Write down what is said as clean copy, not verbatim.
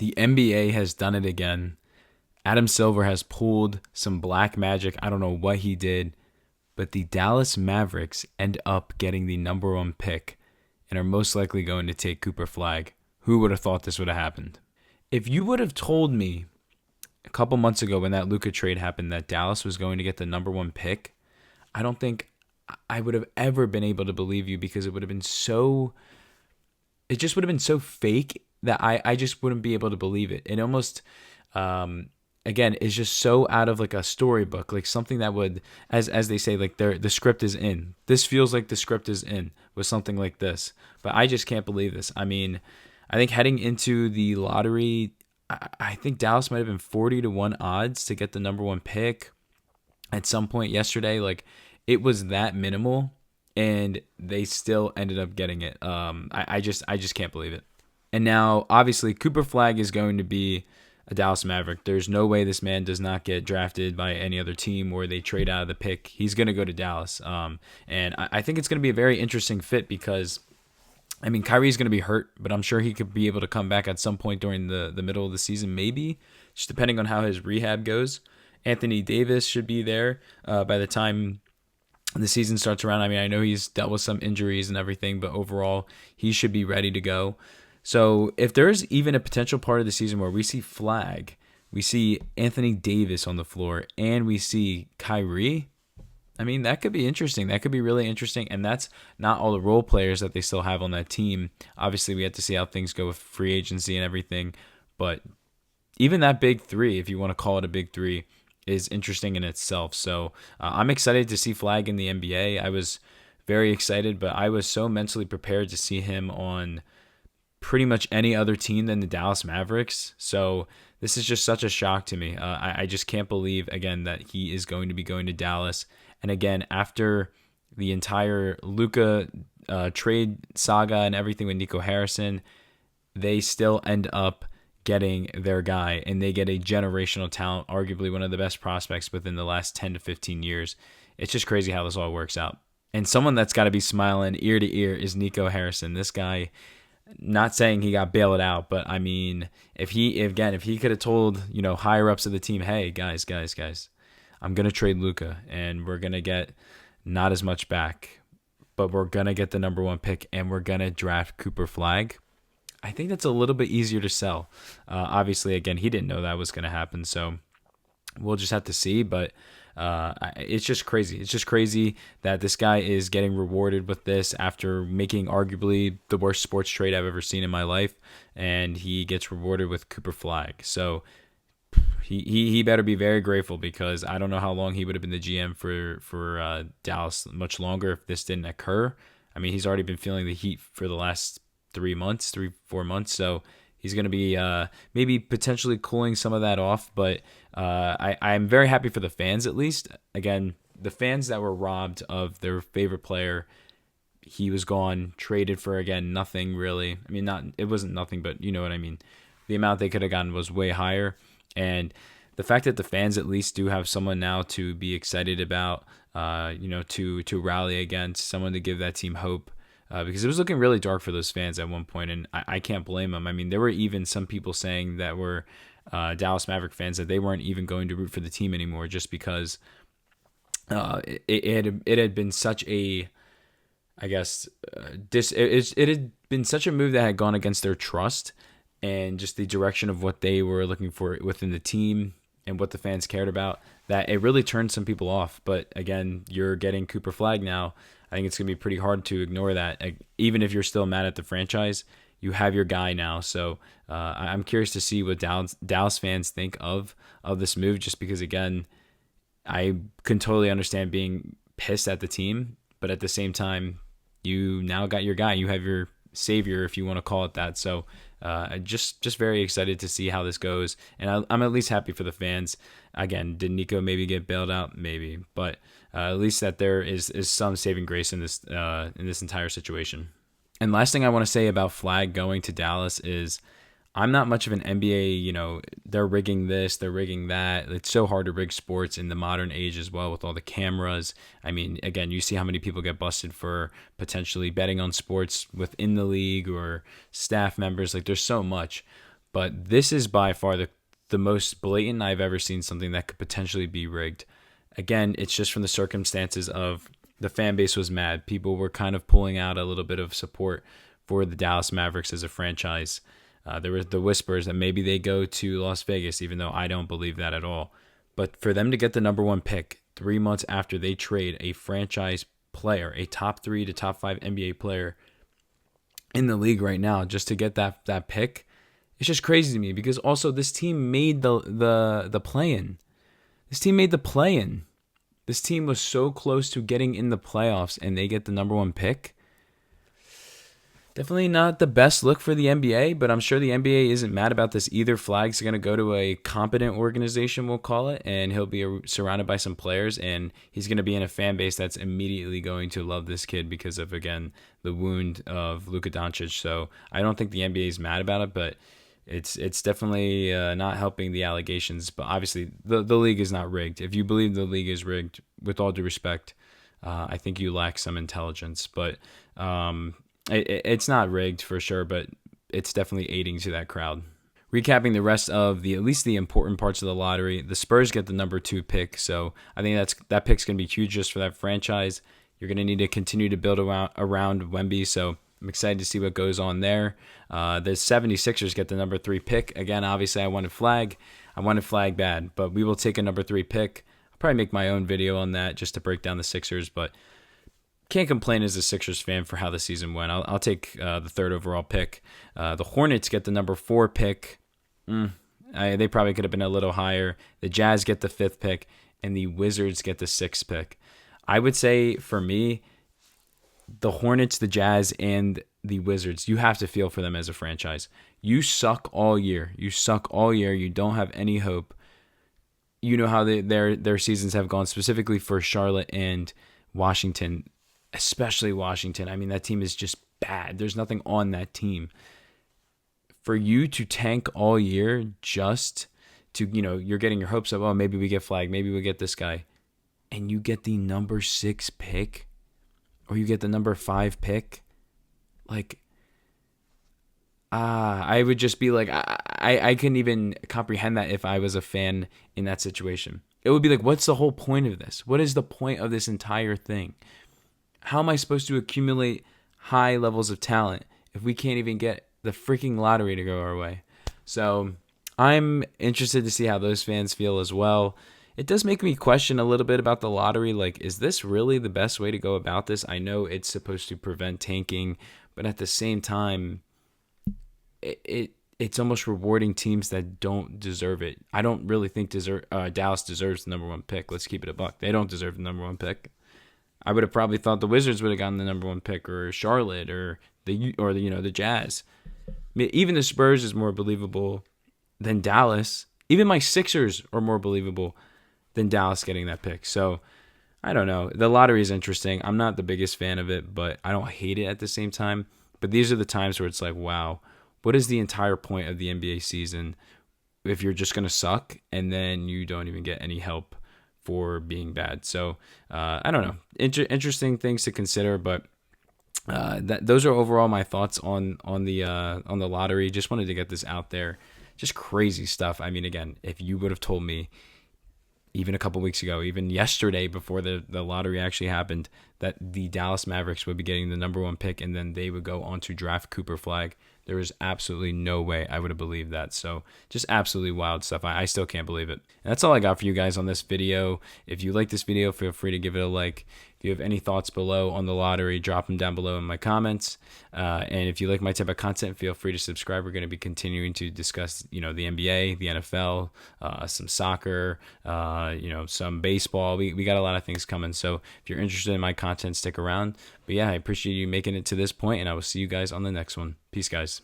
The NBA has done it again. Adam Silver has pulled some black magic. I don't know what he did, but the Dallas Mavericks end up getting the number one pick and are most likely going to take Cooper Flagg. Who would have thought this would have happened? If you would have told me a couple months ago when that Luka trade happened that Dallas was going to get the number one pick, I don't think I would have ever been able to believe you, because it would have been so, it just would have been so fake that I just wouldn't be able to believe it. It almost, again, is just so out of like a storybook, like something that would, as they say, like the script is in. This feels like the script is in with something like this, but I just can't believe this. I mean, I think heading into the lottery, I think Dallas might have been 40-1 odds to get the number one pick at some point yesterday. Like, it was that minimal, and they still ended up getting it. I just can't believe it. And now, obviously, Cooper Flagg is going to be a Dallas Maverick. There's no way this man does not get drafted by any other team or they trade out of the pick. He's going to go to Dallas. And I think it's going to be a very interesting fit because, I mean, Kyrie's going to be hurt, but I'm sure he could be able to come back at some point during the middle of the season, maybe, just depending on how his rehab goes. Anthony Davis should be there by the time the season starts around. I mean, I know he's dealt with some injuries and everything, but overall, he should be ready to go. So if there's even a potential part of the season where we see Flagg, we see Anthony Davis on the floor, and we see Kyrie, I mean, that could be interesting. That could be really interesting. And that's not all the role players that they still have on that team. Obviously, we have to see how things go with free agency and everything. But even that big three, if you want to call it a big three, is interesting in itself. So I'm excited to see Flagg in the NBA. I was very excited, but I was so mentally prepared to see him on pretty much any other team than the Dallas Mavericks. So this is just such a shock to me. I just can't believe, again, that he is going to be going to Dallas. And again, after the entire Luka trade saga and everything with Nico Harrison, they still end up getting their guy, and they get a generational talent, arguably one of the best prospects within the last 10 to 15 years. It's just crazy how this all works out. And someone that's got to be smiling ear to ear is Nico Harrison. This guy, not saying he got bailed out, but I mean, if he could have told, higher ups of the team, hey, guys, I'm going to trade Luka and we're going to get not as much back, but we're going to get the number one pick and we're going to draft Cooper Flagg, I think that's a little bit easier to sell. Obviously, again, he didn't know that was going to happen, so we'll just have to see, but it's just crazy. It's just crazy that this guy is getting rewarded with this after making arguably the worst sports trade I've ever seen in my life, and he gets rewarded with Cooper Flagg. So he better be very grateful, because I don't know how long he would have been the GM for Dallas much longer if this didn't occur. I mean, he's already been feeling the heat for the last 4 months, so he's going to be maybe potentially cooling some of that off, but I'm very happy for the fans, at least. Again, the fans that were robbed of their favorite player, he was gone, traded for, again, nothing really. I mean, it wasn't nothing, but you know what I mean. The amount they could have gotten was way higher, and the fact that the fans at least do have someone now to be excited about, to rally against, someone to give that team hope. Because it was looking really dark for those fans at one point, and I can't blame them. I mean, there were even some people saying that were Dallas Maverick fans that they weren't even going to root for the team anymore, just because it had been such a, I guess, it had been such a move that had gone against their trust and just the direction of what they were looking for within the team and what the fans cared about, that it really turned some people off. But again, you're getting Cooper Flagg now. I think it's going to be pretty hard to ignore that. Even if you're still mad at the franchise, you have your guy now. So I'm curious to see what Dallas fans think of this move, just because, again, I can totally understand being pissed at the team, but at the same time, you now got your guy. You have your savior, if you want to call it that. So just very excited to see how this goes. And I'm at least happy for the fans. Again, did Nico maybe get bailed out? Maybe. But at least that there is some saving grace in this entire situation. And last thing I want to say about Flagg going to Dallas is, I'm not much of an NBA, they're rigging this, they're rigging that. It's so hard to rig sports in the modern age as well with all the cameras. I mean, again, you see how many people get busted for potentially betting on sports within the league or staff members. Like, there's so much. But this is by far the most blatant I've ever seen something that could potentially be rigged. Again, it's just from the circumstances of the fan base was mad. People were kind of pulling out a little bit of support for the Dallas Mavericks as a franchise. There were the whispers that maybe they go to Las Vegas, even though I don't believe that at all. But for them to get the number one pick 3 months after they trade a franchise player, a top 3 to top 5 NBA player in the league right now, just to get that pick, it's just crazy to me, because also this team made the play-in. This team made the play-in. This team was so close to getting in the playoffs, and they get the number one pick. Definitely not the best look for the NBA, but I'm sure the NBA isn't mad about this either. Flagg's going to go to a competent organization, we'll call it, and he'll be surrounded by some players, and he's going to be in a fan base that's immediately going to love this kid because of, again, the wound of Luka Doncic. So I don't think the NBA is mad about it, but it's definitely not helping the allegations. But obviously, the league is not rigged. If you believe the league is rigged, with all due respect, I think you lack some intelligence. But it's not rigged for sure, but it's definitely aiding to that crowd. Recapping the rest of at least the important parts of the lottery, the Spurs get the number 2 pick, so I think that pick's going to be huge just for that franchise. You're going to need to continue to build around Wemby, so I'm excited to see what goes on there. The 76ers get the number 3 pick. Again, obviously I wanted Flagg. I wanted Flagg bad, but we will take a number 3 pick. I'll probably make my own video on that just to break down the Sixers, but can't complain as a Sixers fan for how the season went. I'll take the 3rd overall pick. The Hornets get the number 4 pick. They probably could have been a little higher. The Jazz get the 5th pick, and the Wizards get the 6th pick. I would say, for me, the Hornets, the Jazz, and the Wizards, you have to feel for them as a franchise. You suck all year. You don't have any hope. You know how their seasons have gone, specifically for Charlotte and Washington. Especially Washington. I mean, that team is just bad. There's nothing on that team. For you to tank all year just to, you're getting your hopes up, oh, maybe we get Flagg, maybe we get this guy, and you get the number 6 pick, or you get the number 5 pick, I would just be like, I couldn't even comprehend that if I was a fan in that situation. It would be like, what's the whole point of this? What is the point of this entire thing? How am I supposed to accumulate high levels of talent if we can't even get the freaking lottery to go our way? So I'm interested to see how those fans feel as well. It does make me question a little bit about the lottery. Like, is this really the best way to go about this? I know it's supposed to prevent tanking, but at the same time, it's almost rewarding teams that don't deserve it. I don't really think Dallas deserves the number 1 pick. Let's keep it a buck. They don't deserve the number 1 pick. I would have probably thought the Wizards would have gotten the number 1 pick, or Charlotte, or the Jazz. I mean, even the Spurs is more believable than Dallas. Even my Sixers are more believable than Dallas getting that pick. So I don't know. The lottery is interesting. I'm not the biggest fan of it, but I don't hate it at the same time. But these are the times where it's like, wow, what is the entire point of the NBA season if you're just going to suck and then you don't even get any help for being bad? So I don't know. Interesting things to consider, but those are overall my thoughts on the lottery. Just wanted to get this out there. Just crazy stuff. I mean, again, if you would have told me even a couple weeks ago, even yesterday before the lottery actually happened, that the Dallas Mavericks would be getting the number 1 pick and then they would go on to draft Cooper Flagg, there was absolutely no way I would have believed that. So just absolutely wild stuff. I still can't believe it. And that's all I got for you guys on this video. If you like this video, feel free to give it a like. If you have any thoughts below on the lottery, drop them down below in my comments. And if you like my type of content, feel free to subscribe. We're going to be continuing to discuss, the NBA, the NFL, some soccer, some baseball. We got a lot of things coming. So if you're interested in my content, stick around. But yeah, I appreciate you making it to this point, and I will see you guys on the next one. Peace, guys.